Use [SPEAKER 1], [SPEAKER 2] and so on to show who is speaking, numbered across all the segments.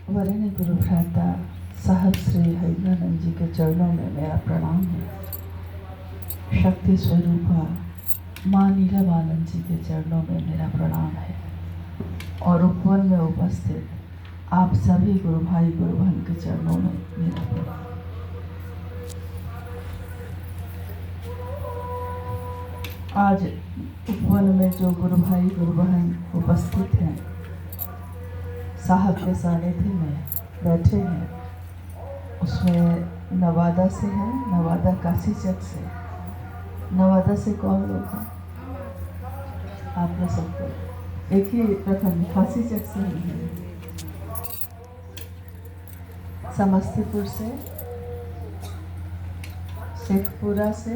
[SPEAKER 1] वरेण्य गुरु भ्राता साहब श्री हरिदानंद जी के चरणों में मेरा प्रणाम है। शक्ति स्वरूपा माँ नीलावानंद जी के चरणों में मेरा प्रणाम है और उपवन में उपस्थित आप सभी गुरु भाई गुरु बहन के चरणों में मेरा प्रणाम। आज उपवन में जो गुरु भाई गुरु बहन उपस्थित हैं, साहब के सानिध्य में बैठे हैं, उसमें नवादा से हैं, नवादा काशीचक से। नवादा से कौन लोग हैं? आप लोग सबको एक ही प्रखंड काशीचक से ही हैं। समस्तीपुर से, शेखपुरा से,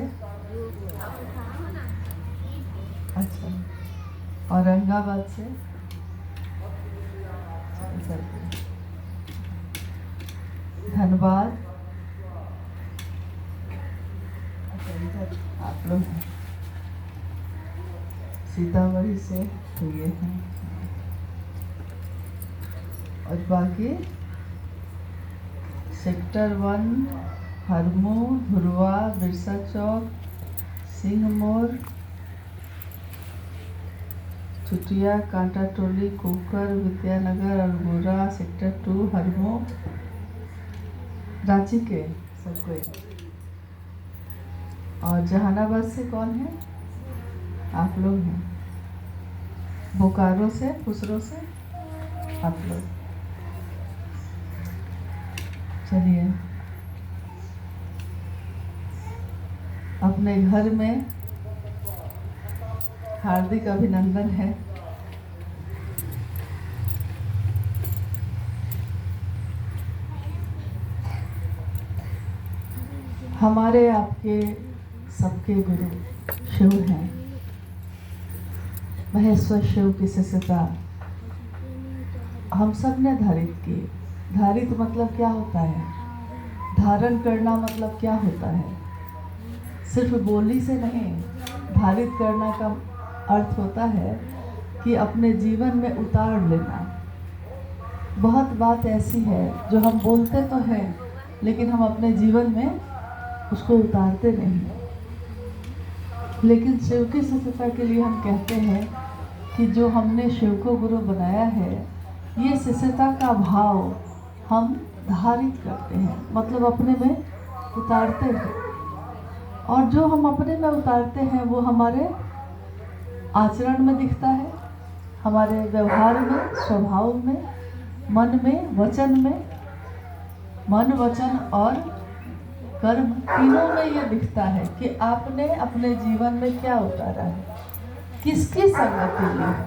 [SPEAKER 1] अच्छा, औरंगाबाद से, धनबाद, आप लोग हैं। सीतामढ़ी से तो ये हैं और बाकी सेक्टर 1, हरमू, धुरवा, बिरसा चौक, सिंहमोर, चुटिया, कांटा टोली, कुकर, विद्यानगर, अल्मोड़ा, सेक्टर 2, हरमू, रांची के सब कोई। और जहानाबाद से कौन है? आप लोग हैं। बोकारो से, खुसरो से आप लोग। चलिए, अपने घर में हार्दिक अभिनंदन है। हमारे आपके सबके गुरु शिव हैं। महेश्वर शिव की शिष्यता हम सब ने धारित की। धारित मतलब क्या होता है? धारण करना मतलब क्या होता है? सिर्फ बोली से नहीं, धारित करना का अर्थ होता है कि अपने जीवन में उतार लेना। बहुत बात ऐसी है जो हम बोलते तो हैं लेकिन हम अपने जीवन में उसको उतारते नहीं। लेकिन शिव की शिष्यता के लिए हम कहते हैं कि जो हमने शिव को गुरु बनाया है, ये शिष्यता का भाव हम धारित करते हैं, मतलब अपने में उतारते हैं। और जो हम अपने में उतारते हैं वो हमारे आचरण में दिखता है, हमारे व्यवहार में, स्वभाव में, मन में, वचन में। मन, वचन और कर्म तीनों में ये दिखता है कि आपने अपने जीवन में क्या उतारा है, किसकी संगति ली है।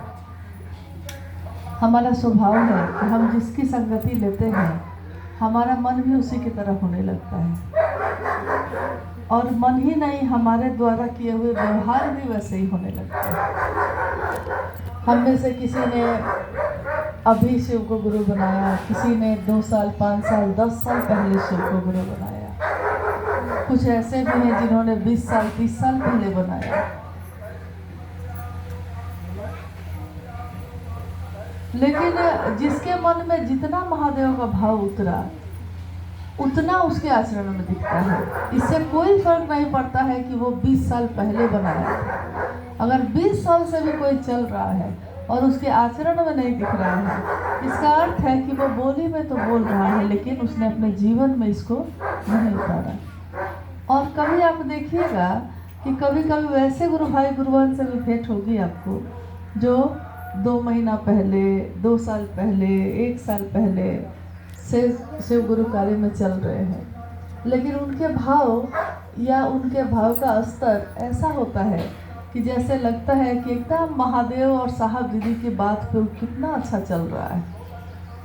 [SPEAKER 1] हमारा स्वभाव है कि हम जिसकी संगति लेते हैं हमारा मन भी उसी की तरह होने लगता है, और मन ही नहीं, हमारे द्वारा किए हुए व्यवहार भी वैसे ही होने लगते हैं। हम में से किसी ने अभी शिव को गुरु बनाया, किसी ने 2 साल, 5 साल, 10 साल पहले शिव को गुरु बनाया। कुछ ऐसे भी हैं जिन्होंने 20 साल, 30 साल पहले बनाया। लेकिन जिसके मन में जितना महादेव का भाव उतरा उतना उसके आचरण में दिखता है। इससे कोई फर्क नहीं पड़ता है कि वो 20 साल पहले बनाया था। अगर 20 साल से भी कोई चल रहा है और उसके आचरण में नहीं दिख रहा है, इसका अर्थ है कि वो बोली में तो बोल रहा है लेकिन उसने अपने जीवन में इसको नहीं उतारा। और कभी आप देखिएगा कि कभी कभी वैसे गुरु भाई गुरु बहन से भी भेंट होगी आपको जो 2 महीना पहले, 2 साल पहले, 1 साल पहले से शिव गुरु कार्य में चल रहे हैं, लेकिन उनके भाव या उनके भाव का स्तर ऐसा होता है कि जैसे लगता है कि एकदम महादेव और साहब दीदी की बात पे कितना अच्छा चल रहा है।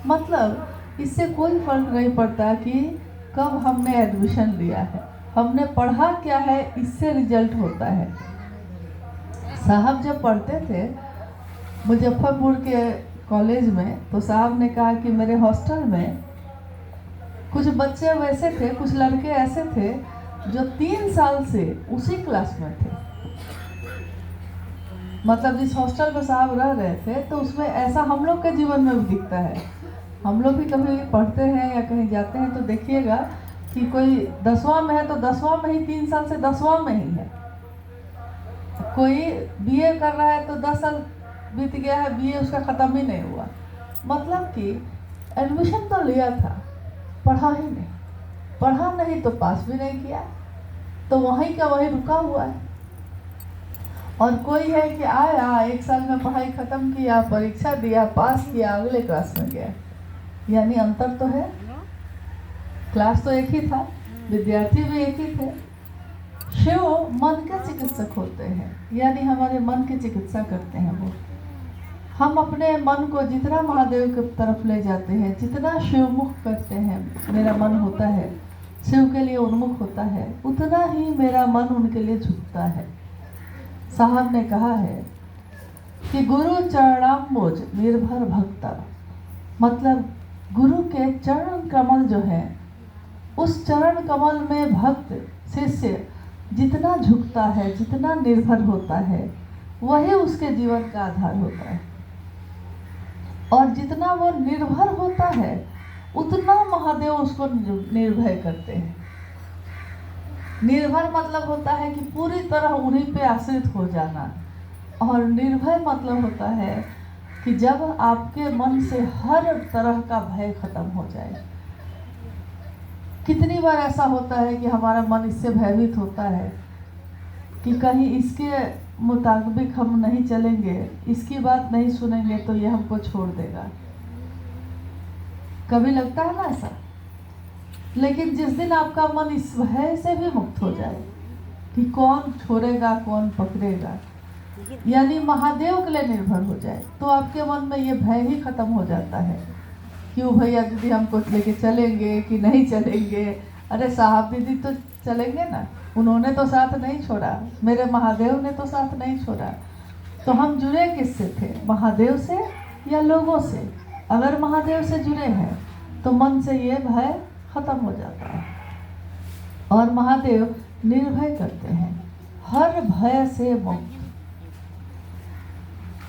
[SPEAKER 1] मतलब इससे कोई फर्क नहीं पड़ता कि कब हमने एडमिशन लिया है, हमने पढ़ा क्या है, इससे रिजल्ट होता है। साहब जब पढ़ते थे मुजफ्फरपुर के कॉलेज में, तो साहब ने कहा कि मेरे हॉस्टल में कुछ बच्चे वैसे थे, कुछ लड़के ऐसे थे जो 3 साल से उसी क्लास में थे। मतलब जिस हॉस्टल में साहब रह रहे थे तो उसमें ऐसा हम लोग के जीवन में भी दिखता है हम लोग भी कभी पढ़ते हैं या कहीं जाते हैं तो देखिएगा कि कोई 10वां में है तो 10वां में ही 3 साल से 10वां में ही है। कोई बीए कर रहा है तो 10 साल बीत गया है, बीए उसका ख़त्म ही नहीं हुआ। मतलब कि एडमिशन तो लिया था, पढ़ा ही नहीं, पढ़ा नहीं तो पास भी नहीं किया, तो वहीं का वहीं रुका हुआ है। और कोई है कि आया 1 साल में पढ़ाई ख़त्म किया, परीक्षा दिया, पास किया, अगले क्लास में गया, यानी अंतर तो है। क्लास तो एक ही था, विद्यार्थी भी एक ही थे। शिव मन के चिकित्सक होते हैं, यानी हमारे मन की चिकित्सा करते हैं वो। हम अपने मन को जितना महादेव की तरफ ले जाते हैं, जितना शिवमुख करते हैं, मेरा मन होता है शिव के लिए उन्मुख होता है, उतना ही मेरा मन उनके लिए झुकता है। साहब ने कहा है कि गुरु चरणाम्बुज निर्भर भक्ता, मतलब गुरु के चरण कमल जो है, उस चरण कमल में भक्त शिष्य जितना झुकता है, जितना निर्भर होता है, वही उसके जीवन का आधार होता है। और जितना वो निर्भर होता है उतना महादेव उसको निर्भय करते हैं। निर्भर मतलब होता है कि पूरी तरह उन्हीं पे आश्रित हो जाना, और निर्भय मतलब होता है कि जब आपके मन से हर तरह का भय खत्म हो जाए। कितनी बार ऐसा होता है कि हमारा मन इससे भयभीत होता है कि कहीं इसके मुताबिक हम नहीं चलेंगे, इसकी बात नहीं सुनेंगे तो ये हमको छोड़ देगा। कभी लगता है ना ऐसा? लेकिन जिस दिन आपका मन इस भय से भी मुक्त हो जाए कि कौन छोड़ेगा कौन पकड़ेगा, यानी महादेव के लिए निर्भर हो जाए, तो आपके मन में ये भय ही खत्म हो जाता है। क्यों भैया दीदी हमको लेके चलेंगे कि नहीं चलेंगे? अरे साहब दीदी तो चलेंगे ना, उन्होंने तो साथ नहीं छोड़ा, मेरे महादेव ने तो साथ नहीं छोड़ा। तो हम जुड़े किससे थे? महादेव से या लोगों से? अगर महादेव से जुड़े हैं तो मन से ये भय खत्म हो जाता है, और महादेव निर्भय करते हैं, हर भय से मुक्त।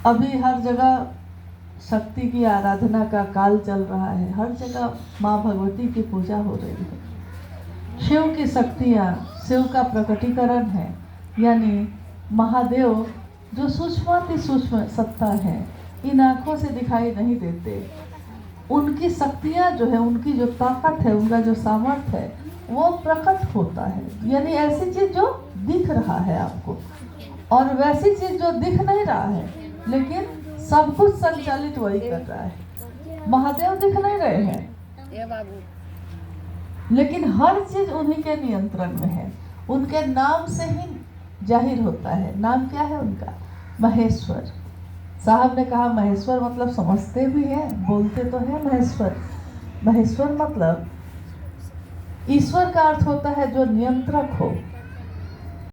[SPEAKER 1] अभी हर जगह शक्ति की आराधना का काल चल रहा है, हर जगह माँ भगवती की पूजा हो रही है। शिव की शक्तियाँ शिव का प्रकटीकरण है, यानी महादेव जो सूक्ष्माति सूक्ष्म सत्ता है, इन आँखों से दिखाई नहीं देते, उनकी शक्तियाँ जो है, उनकी जो ताकत है, उनका जो सामर्थ्य है, वो प्रकट होता है। यानी ऐसी चीज़ जो दिख रहा है आपको, और वैसी चीज़ जो दिख नहीं रहा है लेकिन सब कुछ संचालित वही कर रहा है। महादेव दिख नहीं रहे हैं लेकिन हर चीज उन्हीं के नियंत्रण में है। उनके नाम से ही जाहिर होता है। नाम क्या है उनका? महेश्वर। साहब ने कहा महेश्वर मतलब समझते भी हैं, बोलते तो है महेश्वर। महेश्वर मतलब ईश्वर का अर्थ होता है जो नियंत्रक हो,